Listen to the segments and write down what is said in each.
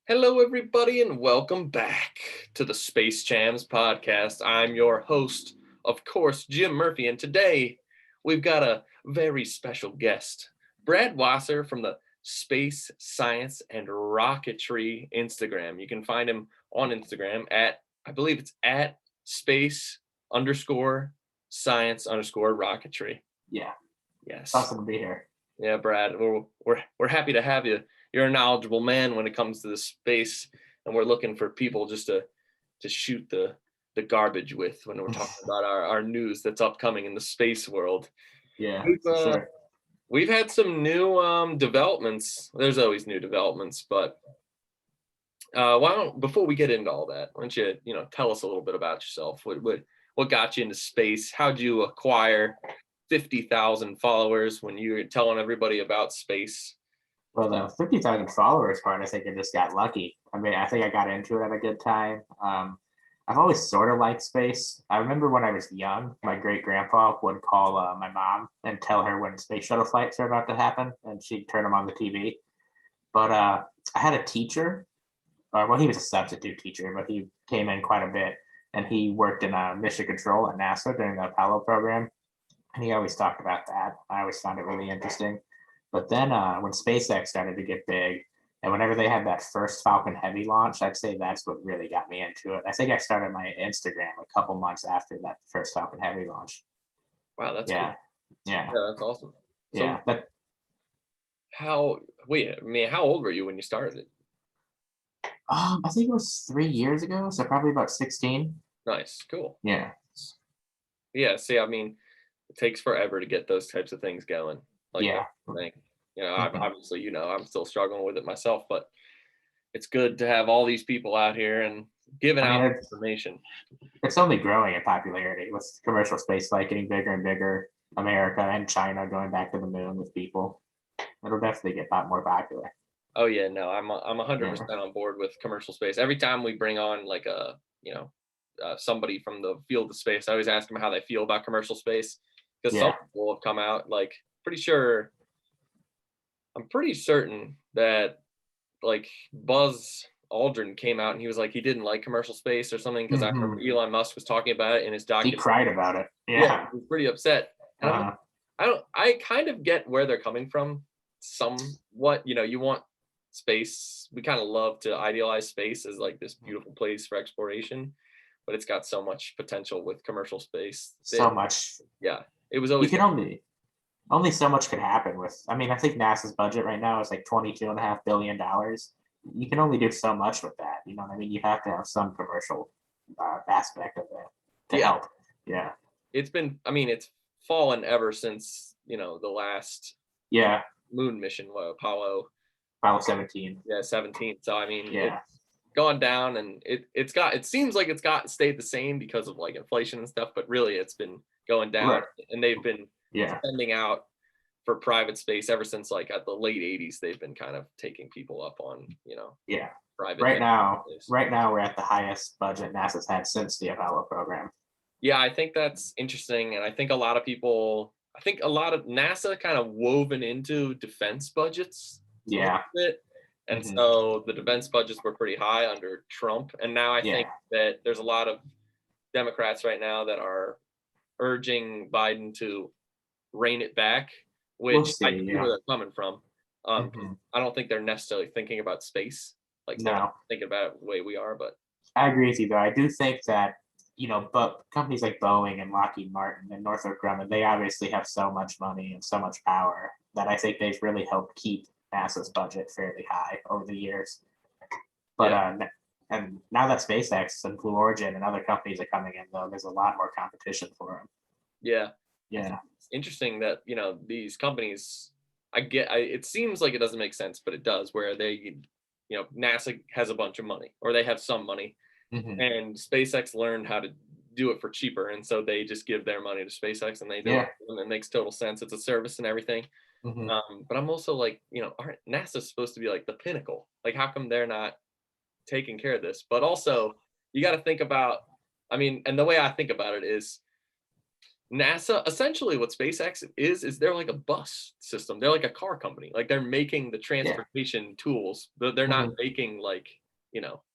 Hello, everybody, and welcome back to the Space Jams podcast. I'm your host, of course, Jim Murphy, and today we've got a very special guest, Brad Wasser from the Space Science and Rocketry Instagram. You can find him on Instagram at, I believe it's at space underscore science underscore rocketry. Yeah, it's Yes. awesome to be here. Yeah, Brad, we're happy to have you. You're a knowledgeable man when it comes to the space, and we're looking for people just to shoot the garbage with when we're talking about our news that's upcoming in the space world. Yeah, We've for uh, sure. we've had some new developments. There's always new developments, but why don't before we get into all that, why don't you tell us a little bit about yourself? What got you into space? How'd you acquire 50,000 followers when you were telling everybody about space? Well, the 50,000 followers part, I think I just got lucky. I mean, I think I got into it at a good time. I've always sort of liked space. I remember when I was young, my great grandpa would call my mom and tell her when space shuttle flights are about to happen, and she'd turn them on the TV. But I had a teacher, well, he was a substitute teacher, but he came in quite a bit, and he worked in mission control at NASA during the Apollo program. And he always talked about that. I always found it really interesting. But then when SpaceX started to get big, and whenever they had that first Falcon Heavy launch, I'd say that's what really got me into it. I think I started my Instagram a couple months after that first Falcon Heavy launch. Wow, that's cool. Yeah, yeah, Yeah, that's awesome. So yeah. But how old were you when you started it? I think it was 3 years ago, so probably about 16. Nice, cool. Yeah, Yeah, see, I mean, it takes forever to get those types of things going. Like yeah. everything. I've Mhm. obviously, I'm still struggling with it myself, but it's good to have all these people out here and giving I mean, out it's information. it's only growing in popularity with commercial space flight getting bigger and bigger. America and China going back to the moon with people. It'll definitely get a lot more popular. Oh yeah, no, I'm Yeah. 100% on board with commercial space. Every time we bring on like somebody from the field of space, I always ask them how they feel about commercial space because some Yeah. people have come out like pretty sure I'm pretty certain that like Buzz Aldrin came out and he was like he didn't like commercial space or something because I remember Hmm. Elon Musk was talking about it in his He document. cried about it. Yeah, Yeah. he was pretty upset. And I'm like, Uh, I kind of get where they're coming from somewhat. You want space. We kind of love to idealize space as like this beautiful place for exploration, but it's got so much potential with commercial space that so much. yeah, it was You always can only so much could happen with. I mean, I think NASA's budget right now is like $22.5 billion. You can only do so much with that. You know what I mean? You have to have some commercial aspect of it to yeah, help. Yeah. it's fallen ever since, the last Yeah. moon mission, Apollo, Apollo 17. yeah, 17. So I mean, Yeah. it's gone down and it seems like it's got stayed the same because of like inflation and stuff, but really it's been going down Right. and they've been Yeah. sending out for private space ever since like at the late 80s they've been kind of taking people up on, Yeah. private Right now, space. right now we're at the highest budget NASA's had since the Apollo program. Yeah, I think that's interesting and I think a lot of NASA kind of woven into defense budgets a little Yeah. bit. And Hmm. so the defense budgets were pretty high under Trump. And now I think Yeah. that there's a lot of Democrats right now that are urging Biden to rein it back, We'll which I see. see where Yeah. they're coming from. 'Cause Hmm. I don't think they're necessarily thinking about space. Like they're not No, thinking about it the way we are, but I agree with you though. I do think that but companies like Boeing and Lockheed Martin and Northrop Grumman, they obviously have so much money and so much power that I think they've really helped keep NASA's budget fairly high over the years. But yeah. and now that SpaceX and Blue Origin and other companies are coming in, though, there's a lot more competition for them. Yeah. It's Yeah. interesting that, these companies, it seems like it doesn't make sense, but it does, where NASA has a bunch of money or they have some money Hmm. and SpaceX learned how to do it for cheaper. And so they just give their money to SpaceX and they do it. Yeah. And it makes total sense. It's a service and everything. Hmm. But I'm also like, aren't NASA supposed to be like the pinnacle? Like, how come they're not taking care of this? But also, you got to think about, I mean, and the way I think about it is NASA, essentially what SpaceX is they're like a bus system. They're like a car company. Like they're making the Yeah. transportation tools. They're not Mhm. making like,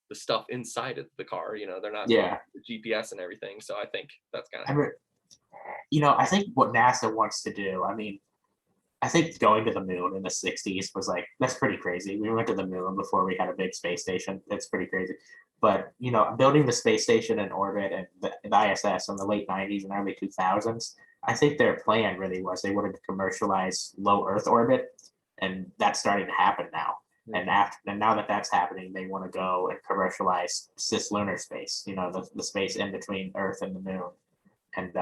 the stuff inside of the car, they're not making Yeah. the GPS and everything. So I think that's kind of I mean, I think what NASA wants to do, I mean, I think going to the moon in the 60s was like, that's pretty crazy. We went to the moon before we had a big space station. That's pretty crazy. But, building the space station in orbit and the ISS in the late 90s and early 2000s, I think their plan really was they wanted to commercialize low Earth orbit. And that's starting to happen now. And now that that's happening, they want to go and commercialize cislunar space, the space in between Earth and the moon. And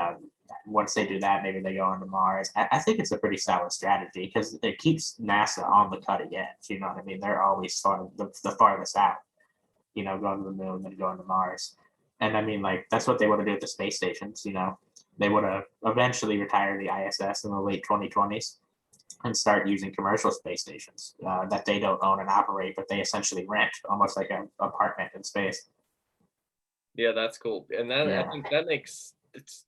once they do that, maybe they go on to Mars. I think it's a pretty solid strategy because it keeps NASA on the cutting edge. You know what I mean? They're always sort of the farthest out, going to the moon and going to Mars. And I mean, like, that's what they want to do with the space stations. They want to eventually retire the ISS in the late 2020s and start using commercial space stations that they don't own and operate, but they essentially rent, almost like an apartment in space. Yeah, that's cool. And that I Yeah. think that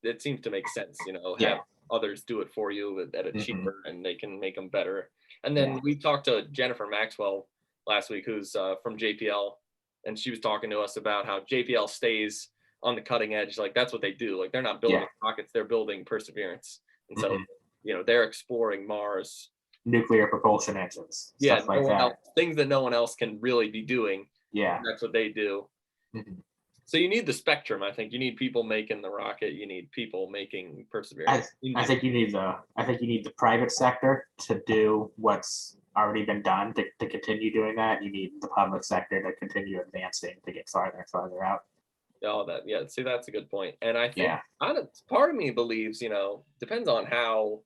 it seems to make sense, have Yeah. others do it for you at a Hmm. cheaper and they can make them better. And Yeah. then we talked to Jennifer Maxwell last week, who's from JPL, and she was talking to us about how JPL stays on the cutting edge. Like that's what they do. Like they're not Yeah. building rockets, they're building Perseverance. And so, Hmm. they're exploring Mars. Nuclear propulsion engines, Yeah, stuff no like one else, that. things that no one else can really be doing. Yeah. That's what they do. Mhm. So you need the spectrum. I think you need people making the rocket. You need people making I Perseverance. I think you need the private sector to do what's already been done to continue doing that. You need the public sector to continue advancing to get farther and farther out. All that. Yeah. See, that's a good point. And I think Yeah. part of me believes, depends on how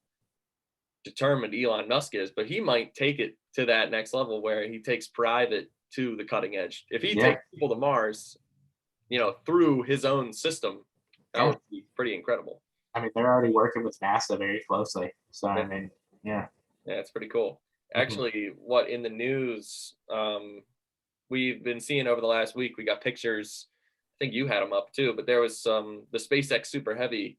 determined Elon Musk is, but he might take it to that next level where he takes private to the cutting edge. If he Yeah. takes people to Mars, through his own system, that Yeah. would be pretty incredible. I mean, they're already working with NASA very closely. So Yeah, I mean, yeah. yeah, it's pretty cool. Hmm. Actually, what in the news we've been seeing over the last week, we got pictures. I think you had them up too, but there was the SpaceX Super Heavy.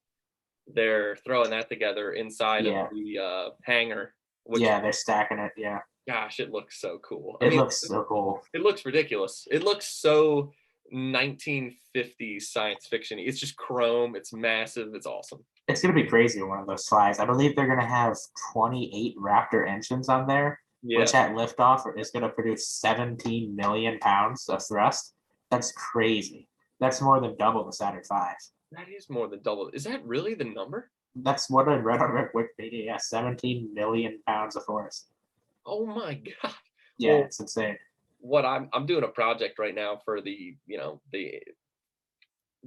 They're throwing that together inside of Yeah. the hangar, which, Yeah. They're stacking it. Yeah. gosh, it looks so cool. I It mean, looks so cool. it looks ridiculous. It looks so 1950s science fiction. It's just chrome. It's massive. It's awesome. It's gonna be crazy one of those flies. I believe they're gonna have 28 Raptor engines on there, Yeah, which at liftoff is gonna produce 17 million pounds of thrust. That's crazy. That's more than double the Saturn V. that is more than double. Is that really the number? That's what I read on Wikipedia. Yeah, 17 million pounds of force. Oh my god. Yeah, Well, it's insane. what I'm doing a project right now for the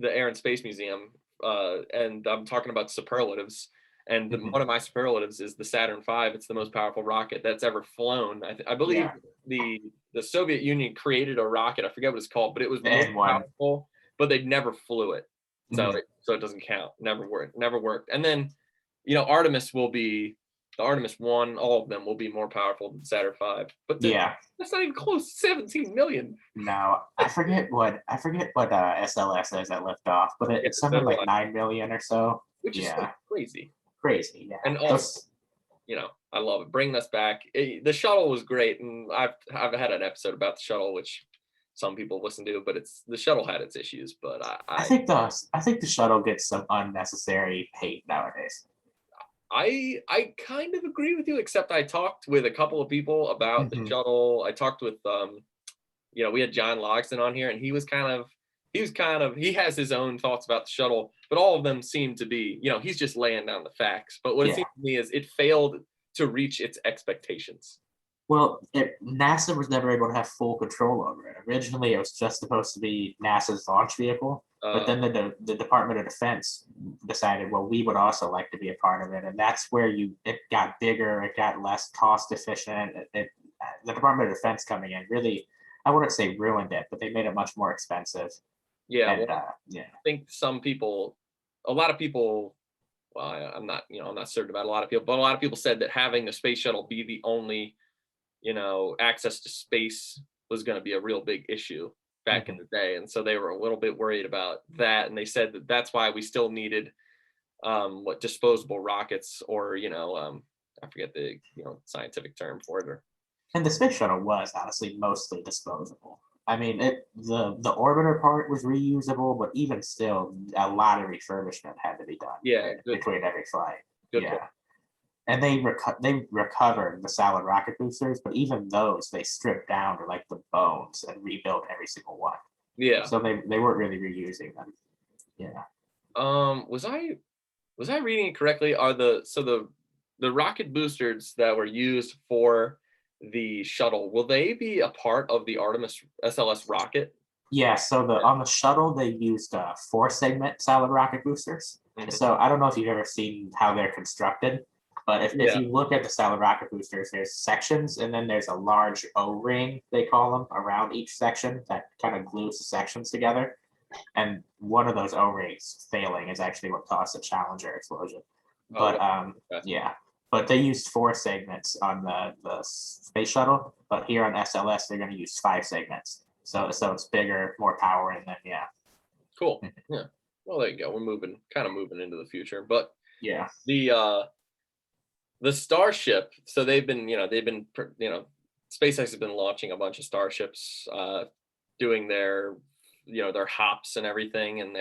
Air and Space Museum, and I'm talking about superlatives. And Hmm. one of my superlatives is the Saturn V. It's the most powerful rocket that's ever flown. I believe Yeah, the Soviet Union created a rocket. I forget what it's called, but it was the more N1. powerful. But they never flew it, so Hmm. it doesn't count. Never worked. Never worked. And then, Artemis will be the Artemis 1. All of them will be more powerful than Saturn V. But Yeah. that's not even close. 17 million. No, I forget what SLS is at liftoff, but Yeah, it's so something do like I, 9 million or so. which is still Yeah, crazy. crazy. Yeah, And also, those. I love it. Bringing us back. The shuttle was great, and I've had an episode about the shuttle, which some people listen to, but the shuttle had its issues. But I think the shuttle gets some unnecessary hate nowadays. I kind of agree with you, except I talked with a couple of people about the Hmm. shuttle. I talked with we had John Logston on here, and he has his own thoughts about the shuttle, but all of them seem to be, he's just laying down the facts. But what it Yeah. seems to me is it failed to reach its expectations. Well, NASA was never able to have full control over it. Originally, it was just supposed to be NASA's launch vehicle, but Uh, then the Department of Defense decided, well, we would also like to be a part of it, and that's where it got bigger, it got less cost efficient. The Department of Defense coming in really, I wouldn't say ruined it, but they made it much more expensive. yeah, well, And yeah, I think a lot of people, well, I'm not, I'm not certain about a lot of people, but a lot of people said that having the space shuttle be the only, access to space was going to be a real big issue back in hmm, the day. And so they were a little bit worried about that. And they said that that's why we still needed what disposable rockets, or I forget the scientific term for it. And the space shuttle was honestly mostly disposable. I mean, the orbiter part was reusable, but even still, a lot of refurbishment had to be done Yeah, good between every flight. good Yeah, point. and they recovered the solid rocket boosters, but even those they stripped down to like the bones and rebuilt every single one. Yeah. So they weren't really reusing them. Yeah. Was I reading it correctly? Are the rocket boosters that were used for the shuttle, will they be a part of the Artemis SLS rocket? Yeah, so on the shuttle they used 4 segment solid rocket boosters. Mhm. So I don't know if you've ever seen how they're constructed, but if Yeah. you look at the solid rocket boosters, there's sections and then there's a large O-ring, they call them, around each section that kind of glues the sections together. And one of those O-rings failing is actually what caused the Challenger explosion. Oh, But okay. yeah, but they used 4 segments on the space shuttle, but here on SLS they're going to use 5 segments. So it's bigger, more power, and then yeah, Cool. Yeah. Well, there you go. We're kind of moving into the future, but yeah, the Starship. So SpaceX has been launching a bunch of Starships, doing their hops and everything, and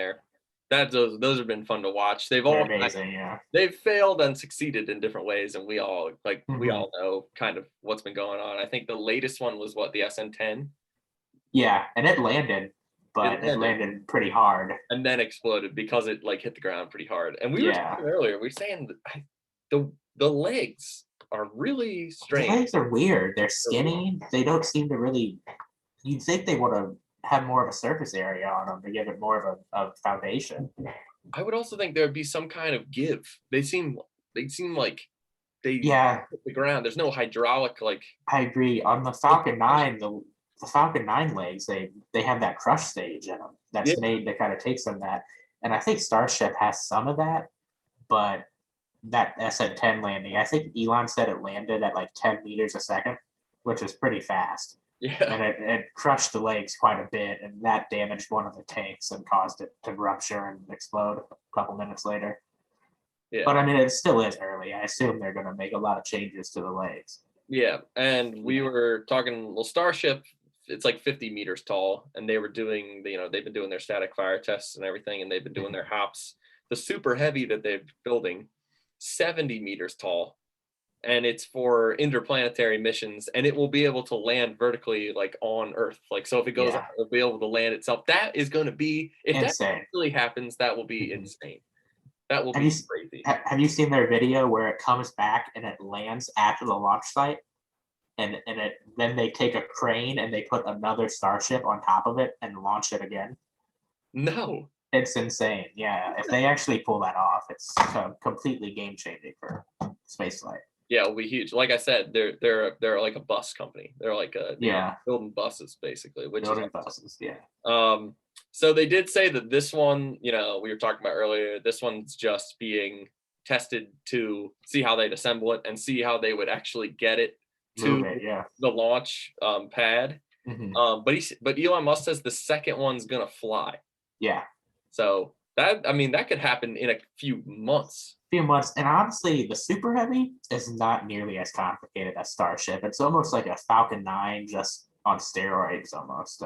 those have been fun to watch. they're amazing. Yeah, They've failed and succeeded in different ways, and we all Mhm. know kind of what's been going on. I think the latest one was the SN10. yeah, and it landed, It but it landed landed pretty hard. and then exploded because it hit the ground pretty hard. And we were Yeah, talking earlier, we were saying that the legs are really the strange. legs are weird. They're They're weird. skinny. They don't seem to really. You'd think they would have more of a surface area on them to give it more of a foundation. I would also think there would be some kind of give. They seem like they Yeah, hit the ground. There's no hydraulic I agree. On the Falcon 9, the Falcon 9 legs, they have that crush stage in them Yeah, that's made that kind of takes them that. And I think Starship has some of that, but that SN10 landing, I think Elon said it landed at like 10 meters a second, which is pretty fast. yeah, And it crushed the legs quite a bit, and that damaged one of the tanks and caused it to rupture and explode a couple minutes later. yeah. But I mean, it still is early. I assume they're going to make a lot of changes to the legs. Yeah, and we were talking. Well, Starship, it's like 50 meters tall, and they were doing they've been doing their static fire tests and everything, and they've been doing their hops. The Super Heavy that they're building, 70 meters tall, and it's for interplanetary missions, and it will be able to land vertically on Earth. So if it goes up, Yeah, it'll be able to land itself. That is going to be, if that insane. really happens, that will be Mhm. insane. That will Have you be crazy. have you seen their video where it comes back and it lands after the launch site, and it then they take a crane and they put another Starship on top of it and launch it again? No. It's insane. Yeah, if they actually pull that off, it's completely game changing for spaceflight. Yeah, it'll be huge. Like I said, they're like a bus company. They're like Yeah, building buses basically, which is building buses. Yeah, um. So they did say that this one, we were talking about earlier, this one's just being tested to see how they'd assemble it and see how they would actually get it to move it. Yeah. the launch pad. Hmm. But Elon Musk says the second one's gonna fly. Yeah. So that could happen in a few months. Few months, and honestly, the Super Heavy is not nearly as complicated as Starship. It's almost like a Falcon 9 just on steroids, almost.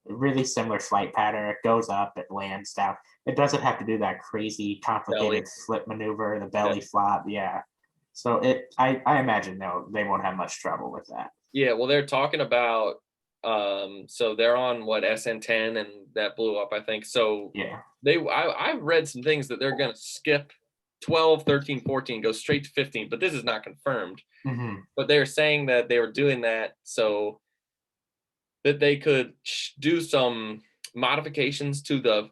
Really similar flight pattern. It goes up, it lands down. It doesn't have to do that crazy, Belly. complicated flip maneuver, the Yeah. belly flop. Yeah. So I imagine they won't have much trouble with that. Yeah, well, they're talking about so they're on what SN10, and that blew up, I think. So Yeah. I've read some things that they're going to skip 12, 13, 14, go straight to 15, but this is not confirmed. Hmm. But they're saying that they were doing that so that they could do some modifications to the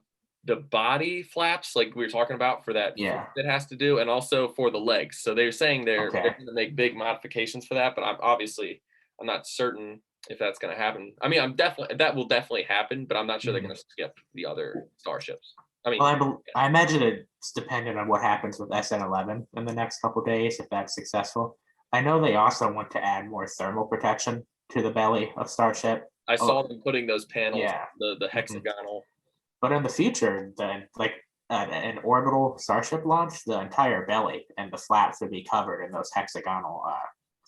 body flaps, like we were talking about, for that Yeah. that has to do, and also for the legs. So they're saying they're Okay. going to make big modifications for that, but I'm not certain if that's going to happen. I mean, that will definitely happen, but I'm not sure they're Mhm. going to skip the other starships. I mean, Well, I imagine it's dependent on what happens with SN11 in the next couple days, if that's successful. I know they also want to add more thermal protection to the belly of Starship. I Oh, saw them putting those panels, yeah. the Mhm. hexagonal. But in the future, then, like, an orbital Starship launch, the entire belly and the flaps would be covered in those hexagonal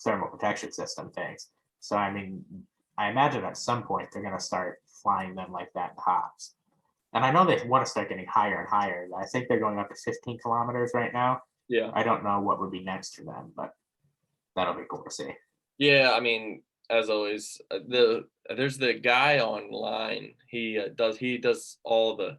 thermal protection system things. So I mean, I imagine at some point they're going to start flying them like that in hops. And I know they want to start getting higher and higher. I think they're going up to 15 kilometers right now. Yeah. I don't know what would be next for them, but that'll be cool to see. Yeah, I mean, as always, there's the guy online. He does all the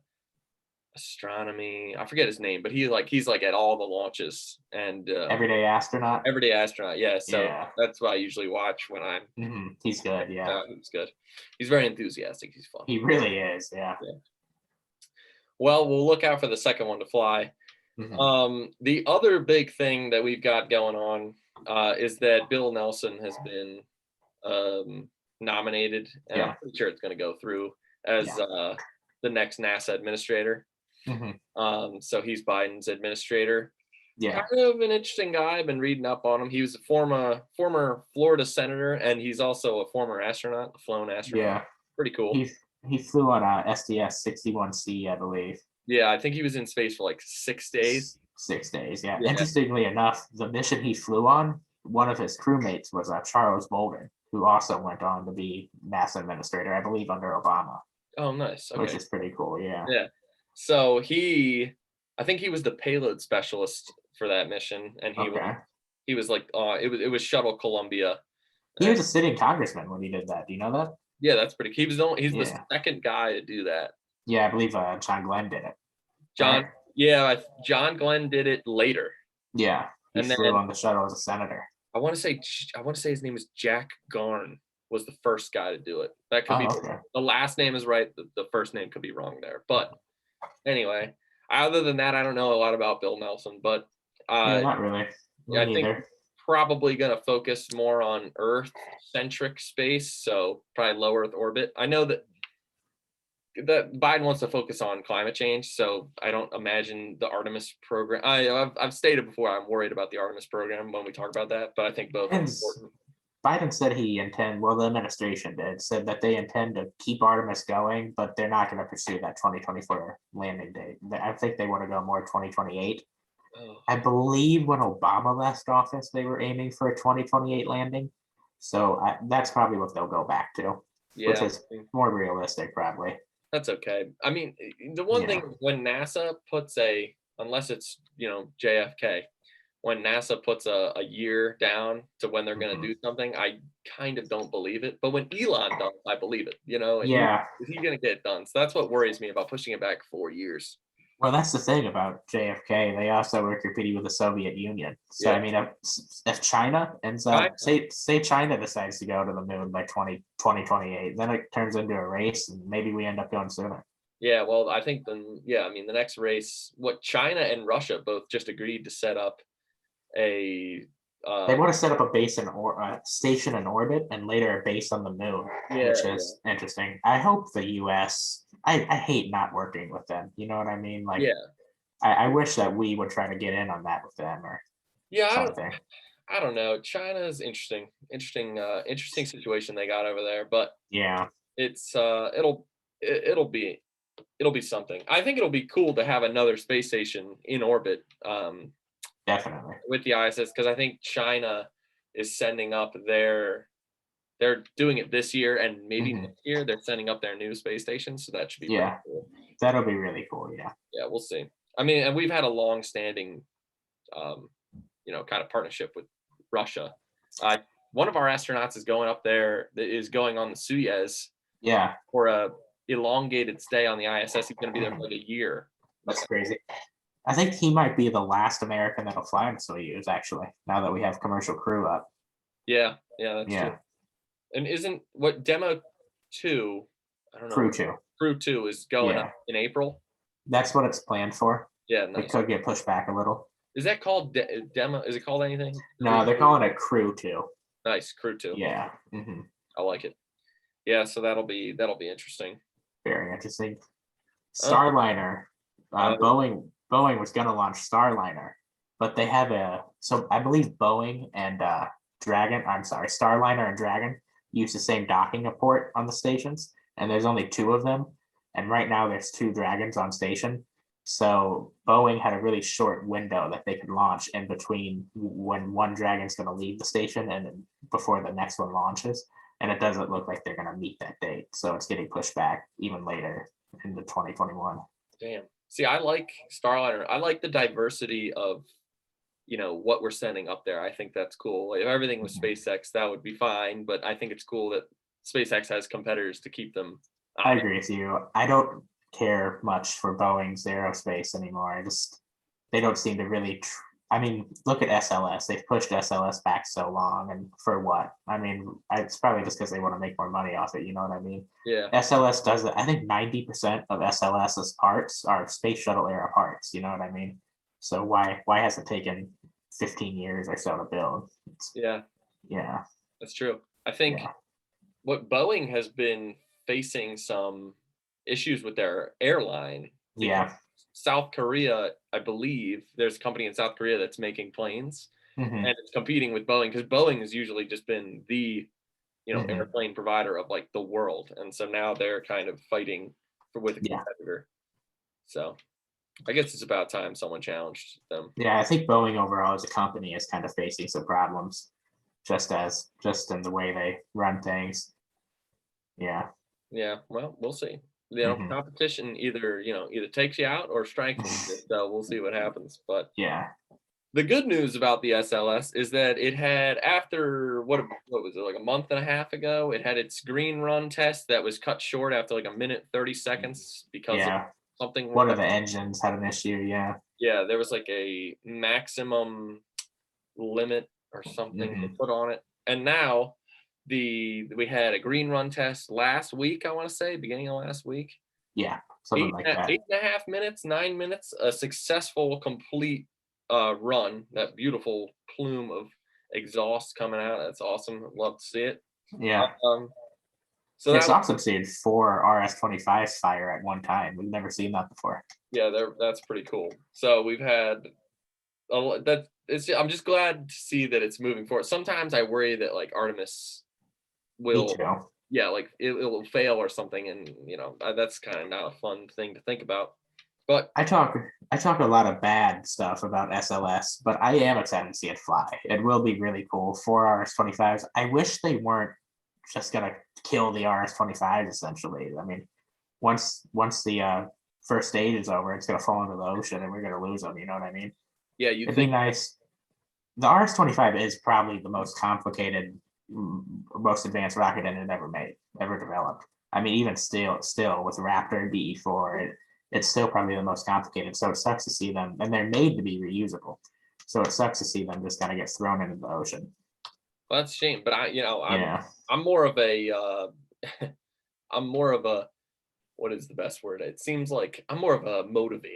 astronomy. I forget his name, but he's like at all the launches and Everyday astronaut. everyday astronaut. Yeah, so Yeah. that's what I usually watch when I'm. He's good. Yeah, He's good. He's very enthusiastic. He's fun. he really is. Yeah. Well, we'll look out for the second one to fly. The other big thing that we've got going on is that Bill Nelson has been nominated, and I'm pretty sure it's going to go through as the next NASA administrator. So he's Biden's administrator. Yeah. Kind of an interesting guy. I've been reading up on him. He was a former Florida senator, and he's also a former astronaut, a flown astronaut. Yeah. Pretty cool. He flew on STS-61C, I believe. Yeah, I think he was in space for like 6 days. 6 days, yeah. Interestingly enough, the mission he flew on, one of his crewmates was Charles Bolden, who also went on to be NASA administrator, I believe, under Obama. Oh, nice. Okay. Which is pretty cool, yeah. Yeah. So I think he was the payload specialist for that mission, and he was like, it was Shuttle Columbia. He was a sitting congressman when he did that. Do you know that? Yeah, that's pretty. He's the second guy to do that. Yeah, I believe John Glenn did it. John Glenn did it later. Yeah, he flew on the shuttle as a senator. I want to say his name is Jack Garn was the first guy to do it. That could be the last name is right. The first name could be wrong there. But anyway, other than that, I don't know a lot about Bill Nelson. But not really. I think probably going to focus more on Earth-centric space, so probably low Earth orbit. I know that Biden wants to focus on climate change, so I don't imagine the Artemis program. I've stated before I'm worried about the Artemis program when we talk about that, but I think both are important. Biden said the administration said that they intend to keep Artemis going, but they're not going to pursue that 2024 landing date. I think they want to go more 2028. I believe when Obama left office, they were aiming for a 2028 landing. So that's probably what they'll go back to, which is more realistic, probably. That's okay. I mean, the one thing when NASA puts unless it's, JFK, when NASA puts a year down to when they're going to do something, I kind of don't believe it. But when Elon does, I believe it, Is he going to get it done? So that's what worries me about pushing it back 4 years. Well, that's the thing about JFK. They also were competing with the Soviet Union. So, I mean, if China ends up, say China decides to go to the moon by 2028, then it turns into a race and maybe we end up going sooner. Yeah, well, I think the next race, China and Russia both just agreed to set up they want to set up a base station in orbit and later a base on the moon, which is interesting. I hope the U.S. I hate not working with them. You know what I mean? Like, I wish that we would try to get in on that with them or something. I don't know. China's interesting situation they got over there, but it's it'll be something. I think it'll be cool to have another space station in orbit. Definitely with the ISS, because I think China is sending up they're doing it this year, and maybe next year they're sending up their new space station, so that should be really cool. That'll be really cool. We'll see. I mean, and we've had a long-standing kind of partnership with Russia. One of our astronauts is going up there, is going on the Soyuz for a elongated stay on the ISS. He's going to be there for like a year. That's crazy. I think he might be the last American that'll fly on Soyuz, actually, now that we have commercial crew up. Yeah, that's true. And isn't Demo 2, I don't know. Crew 2. Crew 2 is going up in April? That's what it's planned for. Yeah, nice. It could get pushed back a little. Is that called Demo? Is it called anything? No, they're calling it Crew 2. Nice, Crew 2. Yeah. I like it. Yeah, so that'll be interesting. Very interesting. Starliner. Boeing was going to launch Starliner, but they have I believe Boeing and Starliner and Dragon use the same docking port on the stations, and there's only 2 of them. And right now there's 2 Dragons on station. So Boeing had a really short window that they could launch in between when one Dragon's going to leave the station and then before the next one launches. And it doesn't look like they're going to meet that date. So it's getting pushed back even later into 2021. Damn. See, I like Starliner. I like the diversity of, what we're sending up there. I think that's cool. Like, if everything was Mhm. SpaceX, that would be fine. But I think it's cool that SpaceX has competitors to keep them I on it. agree with you. I don't care much for Boeing's aerospace anymore. They don't seem to really. I mean, look at SLS. They've pushed SLS back so long, and for what? I mean, it's probably just because they want to make more money off it. You know what I mean? Yeah. SLS does it. I think 90% of SLS's parts are space shuttle era parts. You know what I mean? So why has it taken 15 years or so to build? Yeah, Yeah, that's true. I think yeah, what Boeing has been facing some issues with their airline because yeah. South Korea, I believe, there's a company in South Korea that's making planes Hmm. and it's competing with Boeing because Boeing has usually just been the Hmm. airplane provider of like the world, and so now they're kind of fighting with a Yeah. competitor. So I guess it's about time someone challenged them. Yeah, I think Boeing overall as a company is kind of facing some problems, just in the way they run things. Yeah. Yeah, well, we'll see. Hmm. Competition either takes you out or strengthens you. So we'll see what happens. But Yeah. the good news about the SLS is that it had after what was it like a month and a half ago? It had its green run test that was cut short after like a minute 30 seconds because of Yeah. something One with of the engines had an issue. Yeah. yeah, there was like a maximum limit or something they Hmm. put on it. And now we had a green run test last week, I want to say, beginning of last week. Yeah. Something like that. 8.5 minutes, 9 minutes, a successful complete run. That beautiful plume of exhaust coming out. That's awesome. Love to see it. Yeah. Um, so that It's was also seen 4 RS-25s fire at one time. We've never seen that before. yeah, that's pretty cool. So we've had that. I'm just glad to see that it's moving forward. Sometimes I worry that like Artemis Me will too. yeah, like it will fail or something, and that's kind of not a fun thing to think about. But I talk I talk a lot of bad stuff about SLS, but I am excited to see it fly. It will be really cool. 4 RS-25s. I wish they weren't just gonna kill the RS-25s essentially. I mean, once the first stage is over, it's gonna fall into the ocean and we're gonna lose them. You know what I mean? yeah, you It'd be think nice. The RS-25 is probably the most complicated, most advanced rocket engine ever developed. I mean, even still with Raptor BE4, it's still probably the most complicated. So it sucks to see them, and they're made to be reusable. So it sucks to see them just kind of get thrown into the ocean. well, that's a shame. But Yeah, I'm more of a I'm more of a what is the best word? It seems like I'm more of a motivator.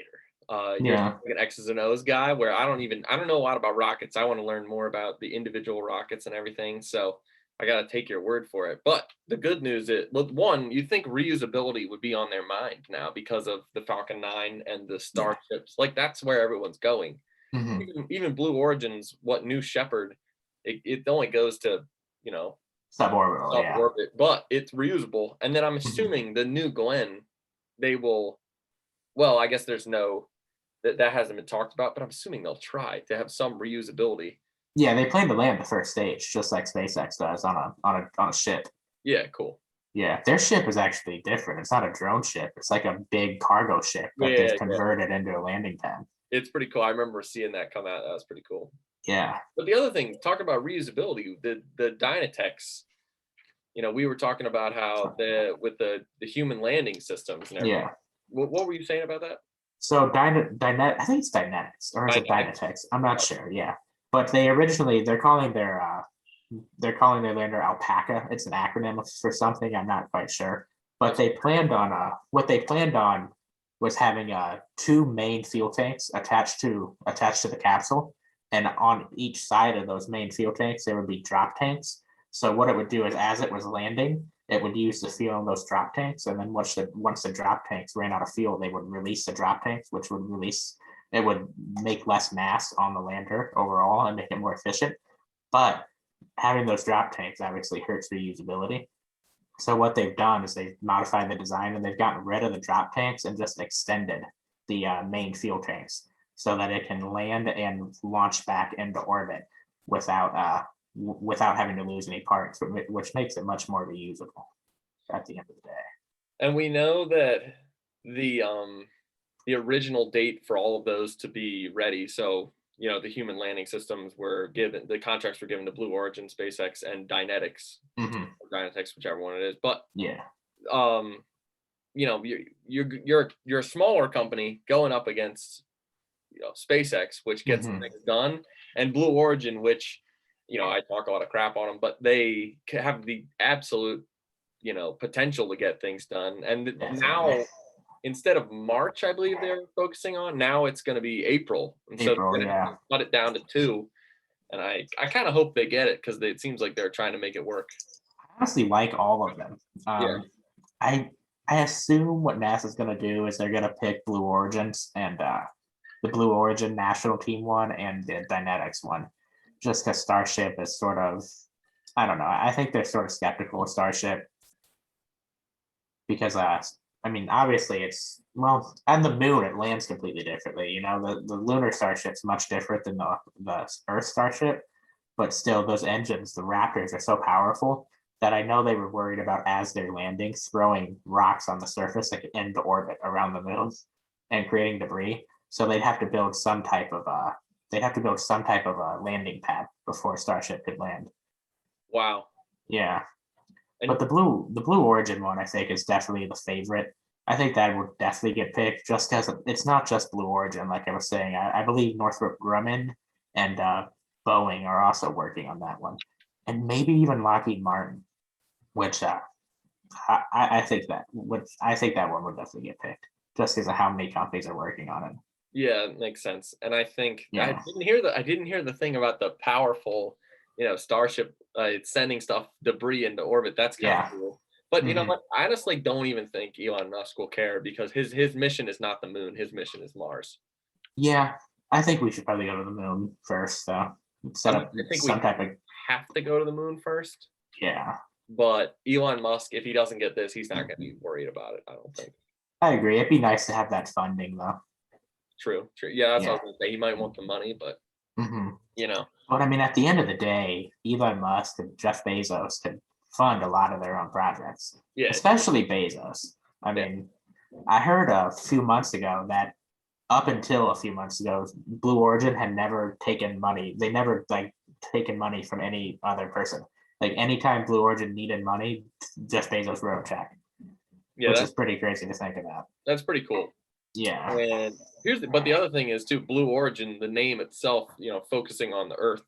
You're yeah, like an X's and O's guy where I don't know a lot about rockets. I want to learn more about the individual rockets and everything. So I got to take your word for it. But the good news is, well, one, you think reusability would be on their mind now because of the Falcon 9 and the yeah. Starships. Like that's where everyone's going. Hmm. Even Blue Origin's what New Shepard, it only goes to, you know, Suborbital, off yeah. orbit, but it's reusable. And then I'm Hmm. assuming the new Glenn, they will. Well, I guess there's no that hasn't been talked about, but I'm assuming they'll try to have some reusability. Yeah, they plan to land the first stage just like SpaceX does on a ship. Yeah, cool. Yeah, their ship is actually different. It's not a drone ship. It's like a big cargo ship that Yeah, they've yeah, converted into a landing pad. it's pretty cool. I remember seeing that come out. That was pretty cool. Yeah, But the other thing, talk about reusability, the Dynatex. We were talking about how the human landing systems and everything. yeah. What were you saying about that? So I think it's Dynetics or is it Dynetics. Dynatex? I'm not sure. Yeah, but they originally they're calling their lander Alpaca. It's an acronym for something. I'm not quite sure. But That's they planned on what they planned on was having two main fuel tanks attached to the capsule, and on each side of those main fuel tanks there would be drop tanks. So what it would do is as it was landing, it would use the fuel in those drop tanks, and then once the drop tanks ran out of fuel, they would release the drop tanks, which would release it would make less mass on the lander overall and make it more efficient. But having those drop tanks obviously hurts reusability. So what they've done is they've modified the design and they've gotten rid of the drop tanks and just extended main fuel tanks so that it can land and launch back into orbit without having to lose any parts, which makes it much more reusable at the end of the day. And we know that the original date for all of those to be ready. So, the human landing systems the contracts were given to Blue Origin, SpaceX, and Dynetics, or Dynetics, whichever one it is. But Yeah, you're a smaller company going up against SpaceX, which gets things done, and Blue Origin, which I talk a lot of crap on them, but they have the absolute potential to get things done. And now, instead of March, I believe they're focusing on, now it's going to be April, and so they're going to cut it down to 2. And I kind of hope they get it, because it seems like they're trying to make it work. I honestly like all of them. I assume what NASA's going to do is they're going to pick Blue Origins and the Blue Origin national team one and the Dynetics one, just because Starship is sort of, I don't know. I think they're sort of skeptical of Starship because, obviously it's, on the moon, it lands completely differently. The lunar Starship's much different than the Earth Starship, but still those engines, the Raptors, are so powerful that I know they were worried about, as they're landing, throwing rocks on the surface that could end the orbit around the moon and creating debris. So they'd have to build some type of a landing pad before Starship could land. Wow. Yeah. But the Blue Origin one, I think, is definitely the favorite. I think that would definitely get picked, just because it's not just Blue Origin. Like I was saying, I believe Northrop Grumman and Boeing are also working on that one, and maybe even Lockheed Martin, which I think that one would definitely get picked, just because of how many companies are working on it. Yeah, it makes sense. And I think I didn't hear the thing about the powerful, Starship sending debris into orbit. That's kind of cool. But you know what? I honestly don't even think Elon Musk will care, because his mission is not the moon. His mission is Mars. Yeah, I think we should probably go to the moon first, though. I think we have to go to the moon first. Yeah. But Elon Musk, if he doesn't get this, he's not going to be worried about it, I don't think. I agree. It'd be nice to have that funding, though. True. Yeah, that's what I was going to say. He might want the money, but, But at the end of the day, Elon Musk and Jeff Bezos can fund a lot of their own projects. Yeah. Especially Bezos. I heard a few months ago that up until a few months ago, Blue Origin had never taken money. They never taken money from any other person. Like, anytime Blue Origin needed money, Jeff Bezos wrote a check. Yeah, which is pretty crazy to think about. That's pretty cool. Yeah. And but the other thing is too, Blue Origin, the name itself, focusing on the Earth,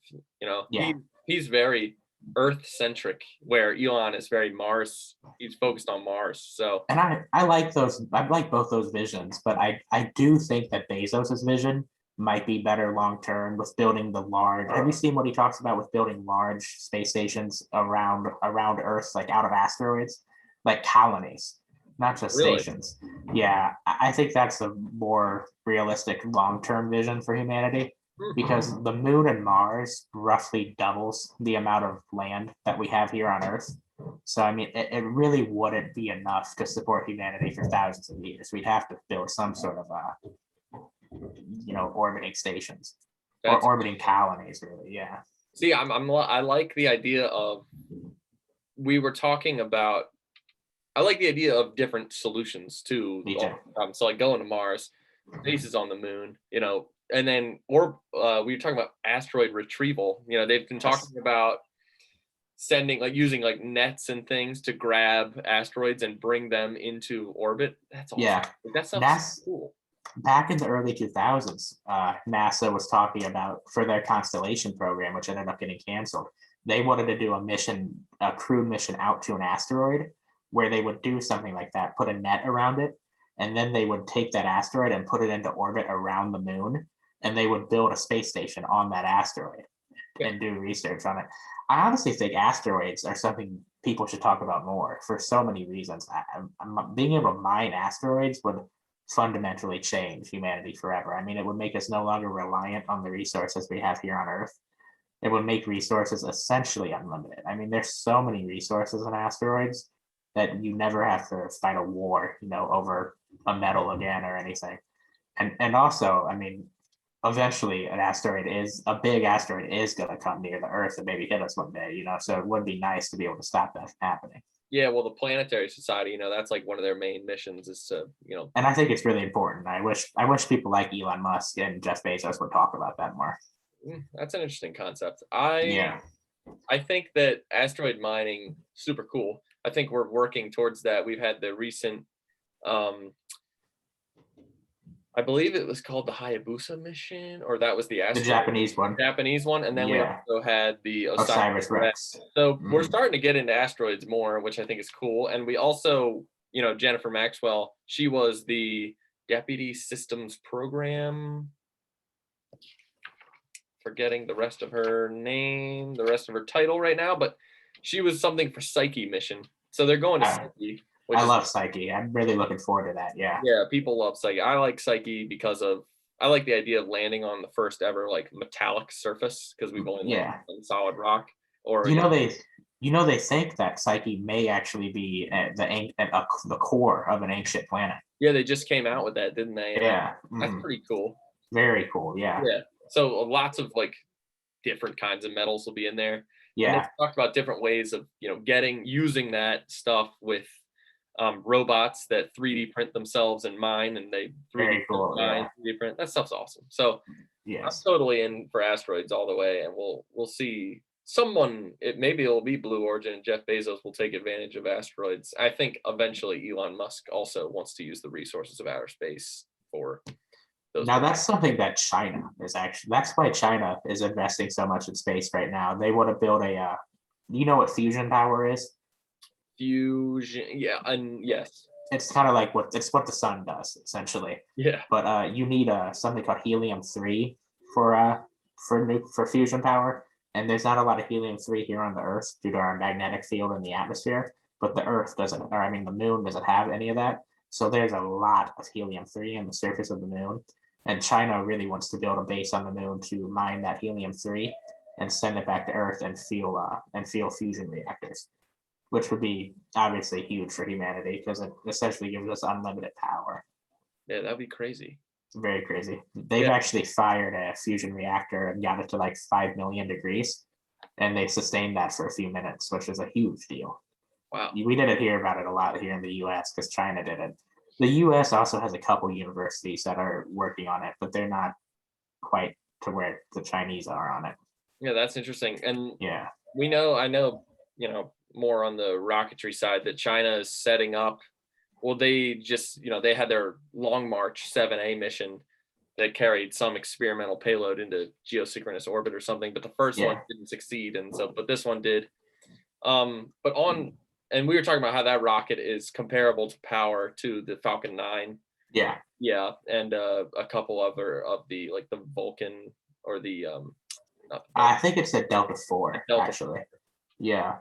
he's very Earth centric, where Elon is very Mars. He's focused on Mars. So, and I like those. I like both those visions, but I do think that Bezos's vision might be better long term with building the large. Have you seen what he talks about with building large space stations around Earth, like out of asteroids, like colonies, not just stations? Yeah, I think that's a more realistic long term vision for humanity. Because the moon and Mars roughly doubles the amount of land that we have here on Earth. So, it really wouldn't be enough to support humanity for thousands of years. We'd have to build some sort of, orbiting stations or orbiting colonies, really. Yeah. See, I like the idea of, we were talking about, I like the idea of different solutions too. So, like, going to Mars, bases on the moon, and then, we were talking about asteroid retrieval. They've been talking about sending, using nets and things to grab asteroids and bring them into orbit. That's awesome. Yeah, that sounds cool. Back in the early 2000s, NASA was talking about, for their Constellation program, which ended up getting canceled, they wanted to do a crewed mission out to an asteroid, where they would do something like that, put a net around it, and then they would take that asteroid and put it into orbit around the moon, and they would build a space station on that asteroid and do research on it. I honestly think asteroids are something people should talk about more for so many reasons. Being able to mine asteroids would fundamentally change humanity forever. It would make us no longer reliant on the resources we have here on Earth. It would make resources essentially unlimited. There's so many resources in asteroids that you never have to fight a war, over a metal again or anything. And also, I mean, eventually a big asteroid is going to come near the Earth and maybe hit us one day, so it would be nice to be able to stop that from happening. Yeah, well, the Planetary Society, that's like one of their main missions is to, And I think it's really important. I wish people like Elon Musk and Jeff Bezos would talk about that more. That's an interesting concept. Yeah. I think that asteroid mining super cool. I think we're working towards that. We've had the recent, I believe it was called the Hayabusa mission, or that was the The Japanese one. Japanese one, and then we Yeah. also had the Osiris Rex. So we're starting to get into asteroids more, which I think is cool. And we also, Jennifer Maxwell, she was the Deputy Systems Program. Forgetting the rest of her name, the rest of her title right now, but she was something for Psyche mission. So they're going to Psyche. I love Psyche. I'm really looking forward to that. Yeah. Yeah, people love Psyche. I like Psyche because I like the idea of landing on the first ever like metallic surface, because we've only landed on solid rock. Or they think that Psyche may actually be the core of an ancient planet. Yeah, they just came out with that, didn't they? Yeah, that's pretty cool. Very cool. Yeah. Yeah. So lots of like different kinds of metals will be in there. Yeah. And they talked about different ways of using that stuff with robots that 3D print themselves and mine, and they 3D print. That stuff's awesome. So I'm totally in for asteroids all the way, and we'll see. Maybe it'll be Blue Origin and Jeff Bezos will take advantage of asteroids. I think eventually Elon Musk also wants to use the resources of outer space for those. Now that's something that China is that's why China is investing so much in space right now. They want to build you know what fusion power is? Fusion, yeah, and yes. It's kind of like what the sun does, essentially. Yeah. But you need something called helium-3 for fusion power. And there's not a lot of helium-3 here on the Earth due to our magnetic field in the atmosphere, but the moon doesn't have any of that. So there's a lot of helium-3 on the surface of the moon. And China really wants to build a base on the moon to mine that helium-3 and send it back to Earth and fuel fusion reactors, which would be obviously huge for humanity because it essentially gives us unlimited power. Yeah, that'd be crazy. Very crazy. They've actually fired a fusion reactor and got it to like 5 million degrees, and they sustained that for a few minutes, which is a huge deal. Wow. We didn't hear about it a lot here in the US because China did it. The US also has a couple universities that are working on it, but they're not quite to where the Chinese are on it. Yeah, that's interesting. And yeah, I know, more on the rocketry side that China is setting up. Well, they just, they had their Long March 7A mission that carried some experimental payload into geosynchronous orbit or something, but the first one didn't succeed. But this one did. And we were talking about how that rocket is comparable to power to the Falcon 9. Yeah. Yeah. And a couple other of the, like the Vulcan or I think it's a Delta 4, actually. Yeah.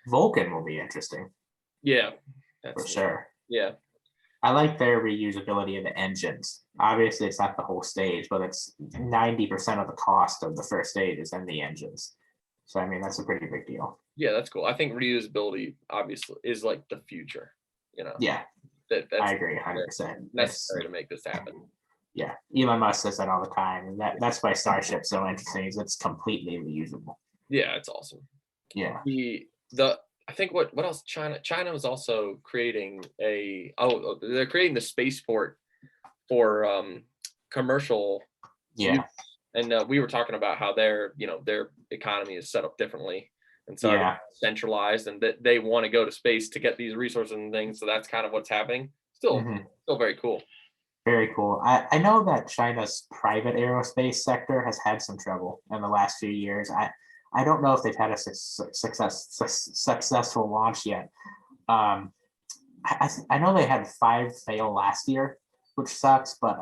Vulcan will be interesting. Yeah. For sure. Yeah. I like their reusability of the engines. Obviously, it's not the whole stage, but it's 90% of the cost of the first stage is in the engines. So, I mean, that's a pretty big deal. Yeah, that's cool. I think reusability, obviously, is like the future, Yeah, that's I agree 100%. Necessary to make this happen. Yeah, Elon Musk says that all the time. And that's why Starship's so interesting, is it's completely reusable. Yeah, it's awesome. Yeah. I think what else China was also creating they're creating the spaceport for commercial use. And we were talking about how their economy is set up differently and so centralized, and that they want to go to space to get these resources and things. So that's kind of what's happening. Still very cool. Very cool. I know that China's private aerospace sector has had some trouble in the last few years. I don't know if they've had a successful launch yet. I know they had 5 fail last year, which sucks, but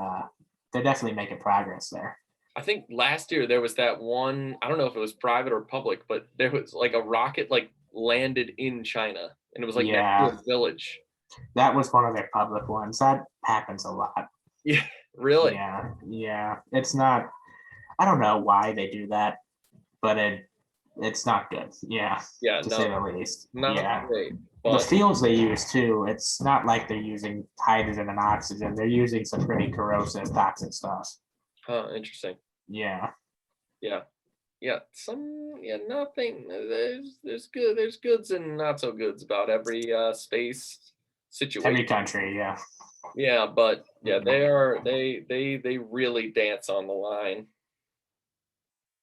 they're definitely making progress there. I think last year there was that one, I don't know if it was private or public, but there was like a rocket like landed in China, and it was like next to a village. That was one of their public ones. That happens a lot. Yeah, really? Yeah. It's not, I don't know why they do that, but it's not good. Yeah. To say the least. Not great. The But fields they use too, it's not like they're using hydrogen and oxygen. They're using some pretty corrosive, toxic stuff. interesting. Yeah. Yeah. Yeah, nothing. There's goods and not so goods about every space situation. Every country, yeah. Yeah, but yeah, Mhm. they really dance on the line.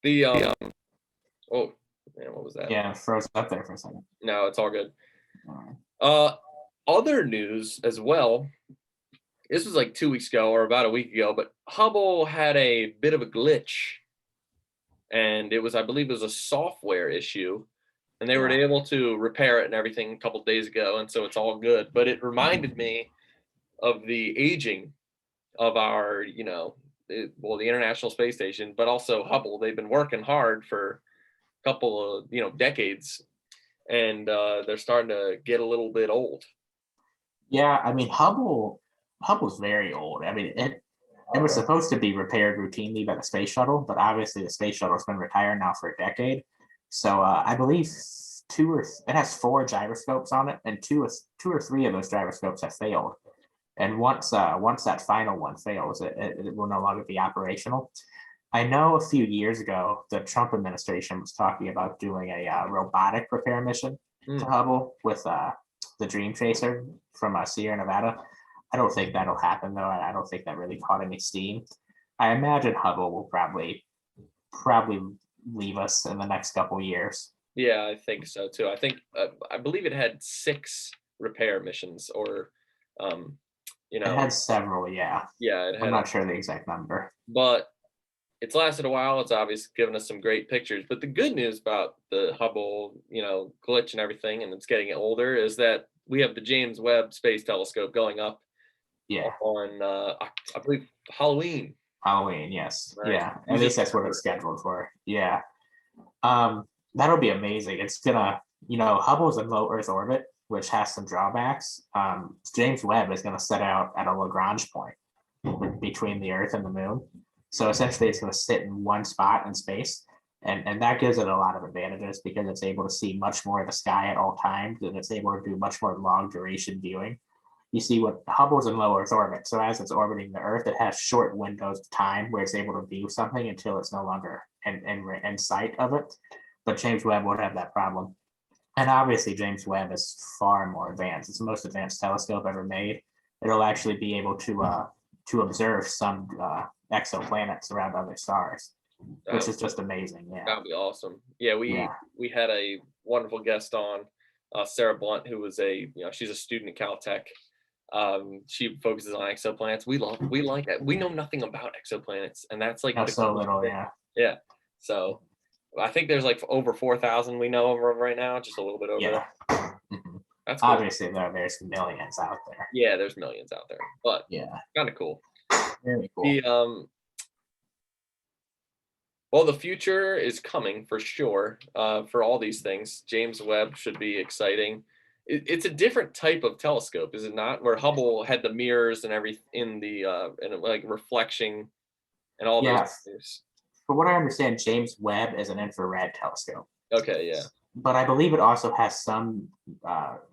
The oh man, what was that? Yeah, froze up there for a second. No, it's all good. Alright. Uh, other news as well. This was like 2 weeks ago or about a week ago, but Hubble had a bit of a glitch, and I believe it was a software issue, and they were Yeah. able to repair it and everything a couple days ago, and so it's all good. But it reminded me of the aging of our, the International Space Station, but also Hubble. They've been working hard for a couple of decades, and they're starting to get a little bit old. Yeah, I mean Hubble's very old. I mean it was supposed to be repaired routinely by the space shuttle, but obviously the space shuttle's been retired now for a decade. So I believe it has four gyroscopes on it, and two or three of those gyroscopes have failed. And once that final one fails, it will no longer be operational. I know a few years ago the Trump administration was talking about doing a robotic repair mission to Mm, Hubble with the Dream Chaser from Sierra Nevada. I don't think that'll happen though. I don't think that really caught any steam. I imagine Hubble will probably leave us in the next couple years. yeah, I think so too. I believe it had 6 repair missions, or um, you It know, had several, yeah. yeah, it I'm had, not sure the exact number. but it's lasted a while. It's obviously given us some great pictures. But the good news about the Hubble, glitch and everything, and it's getting older, is that we have the James Webb Space Telescope going up Yeah, on, I believe, Halloween. Halloween, yes. Right. Yeah, We at just least that's what it's scheduled for. Yeah. Um, that'll be amazing. It's gonna, Hubble's in low Earth orbit, which has some drawbacks. James Webb is gonna set out at a Lagrange point between the Earth and the Moon. So essentially, it's gonna sit in one spot in space, and that gives it a lot of advantages because it's able to see much more of the sky at all times, and it's able to do much more long duration viewing. You see what Hubble's in low Earth orbit. So as it's orbiting the Earth, it has short windows of time where it's able to view something until it's no longer in sight of it. But James Webb won't have that problem. And obviously, James Webb is far more advanced. It's the most advanced telescope ever made. It'll actually be able to observe some exoplanets around other stars, which That is just amazing. Yeah, that'd be awesome. Yeah, we yeah, we had a wonderful guest on, Sarah Blunt, who was she's a student at Caltech. She focuses on exoplanets. We like it. We know nothing about exoplanets, and that's like no, the so coolest little. thing. Yeah, Yeah. So I think there's like over 4,000 we know of right now, just a little bit over. yeah. Mhm. That's cool. Obviously, there's millions out there. Yeah, there's millions out there, but Yeah, kind of cool. very cool. The Well, the future is coming for sure, for all these things. James Webb should be exciting. It's a different type of telescope, is it not? Where Hubble had the mirrors and everything in the and like reflection and all those Yeah, things. from what I understand, James Webb is an infrared telescope, Okay, yeah. but I believe it also has some